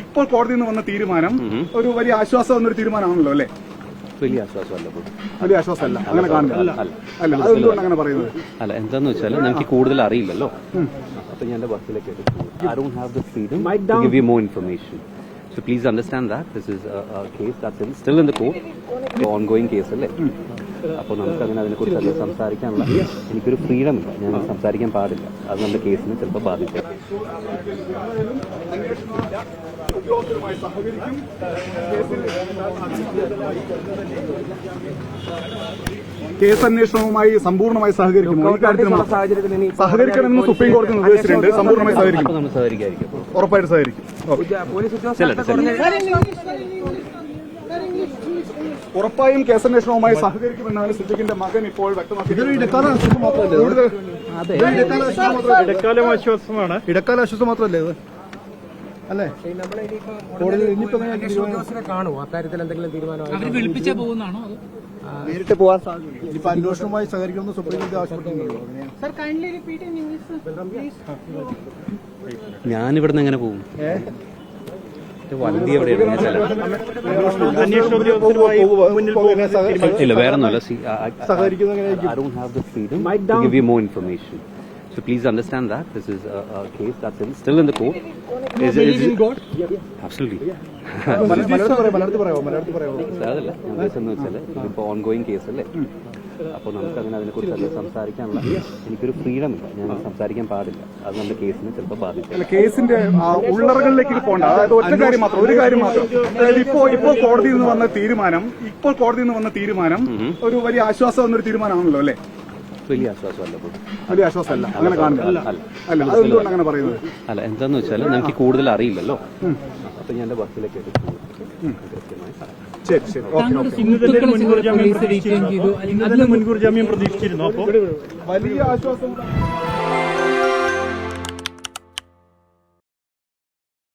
ഇപ്പോൾ കോടതിയിൽ നിന്ന് വന്ന തീരുമാനം ഒരു വലിയ ആശ്വാസം എന്നൊരു തീരുമാനമാണല്ലോ അല്ലേ? വലിയ ആശ്വാസമല്ല, വലിയ ആശ്വാസമല്ല, അങ്ങനെ കാണുന്നില്ല. അല്ല, അതെന്തുകൊണ്ട് അങ്ങനെ പറയുന്നത്? അല്ല, എന്താന്ന് വെച്ചാൽ നമുക്ക് കൂടുതൽ അറിയില്ലല്ലോ. അപ്പൊ ഞാൻ എന്റെ വർക്കിലേക്ക് I don't have the freedom to give you more information. So please understand that this is a case that's still in the court, ongoing case അല്ലേ. അപ്പോൾ നമുക്ക് അങ്ങനെ അതിനെക്കുറിച്ച് സംസാരിക്കാനുള്ള എനിക്കൊരു ഫ്രീഡം ഇല്ല, ഞാൻ സംസാരിക്കാൻ പാടില്ല. അത് നമ്മുടെ കേസിനെ ചിലപ്പോൾ ബാധിക്കും. കേസ് അന്വേഷണവുമായി സമ്പൂർണ്ണമായി സഹകരിക്കുമോ? ഈ കാര്യത്തിൽ സഹകരിക്കണമെന്ന് സുപ്രീം കോടതി നിർദ്ദേശിച്ചിട്ടുണ്ട്. സമ്പൂർണ്ണമായി സഹകരിക്കും. നമ്മൾ സഹകരിക്കായിരിക്കും, ഉറപ്പായിട്ട് സഹകരിക്കും. ഉറപ്പായും കേസന്വേഷണവുമായി സഹകരിക്കുമെന്നാണ് സിദ്ദിഖിന്റെ മകൻ ഇപ്പോൾ വ്യക്തമാക്കിയത്. ഇടക്കാല ആശ്വാസം മാത്രമല്ലേ ഇത്? അല്ലേ? കാണുമോ അക്കാര്യത്തിൽ എന്തെങ്കിലും തീരുമാനം വിളിപ്പിച്ചാ പോകുന്നതാണോ? നേരിട്ട് പോകാൻ സാധ്യത? ഇനിയിപ്പോ അന്വേഷണവുമായി സഹകരിക്കണമെന്ന് സുപ്രീം കോടതി ആവശ്യപ്പെട്ടുണ്ടല്ലോ. ഞാനിവിടുന്ന് എങ്ങനെ പോകും? വണ്ടി എവിടെയാണ്? ഇല്ല, വേറെ ഒന്നുമല്ല. I don't have the freedom to give you more information. So please understand that this is a case that's still in the court. Absolutely. അതല്ല, എന്ന് വെച്ചാൽ ഇതിപ്പോ ഓൺഗോയിങ് കേസ് അല്ലേ. അപ്പോൾ നമുക്ക് അങ്ങനെ അതിനെക്കുറിച്ച് സംസാരിക്കാനുള്ള എനിക്കൊരു ഫ്രീഡം ഇല്ല, ഞാൻ സംസാരിക്കാൻ പാടില്ല. അത് നമ്മുടെ കേസിനെ ചിലപ്പോൾ ബാധിക്കും. കേസിന്റെ ഉള്ളറകളിലേക്ക് പോകണ്ട. അതായത് ഒരു കാര്യം മാത്രം അതായത് ഇപ്പോൾ കോടതിയിൽ നിന്ന് വന്ന തീരുമാനം ഒരു വലിയ ആശ്വാസം എന്നൊരു തീരുമാനമാണല്ലോ അല്ലേ? വലിയ ആശ്വാസമല്ല, വലിയ ആശ്വാസമല്ല, അങ്ങനെ കാണുന്നില്ല. അല്ല, അതെന്തുകൊണ്ട് അങ്ങനെ പറയുന്നത്? അല്ല, എന്താന്ന് വെച്ചാൽ നമുക്ക് കൂടുതൽ അറിയില്ലല്ലോ. അപ്പൊ ഞാൻ എന്റെ വർക്കിലേക്ക് മുൻകൂർ ജാമ്യം പ്രതീക്ഷിച്ചിരുന്നു. അപ്പോൾ വലിയ ആശ്വാസം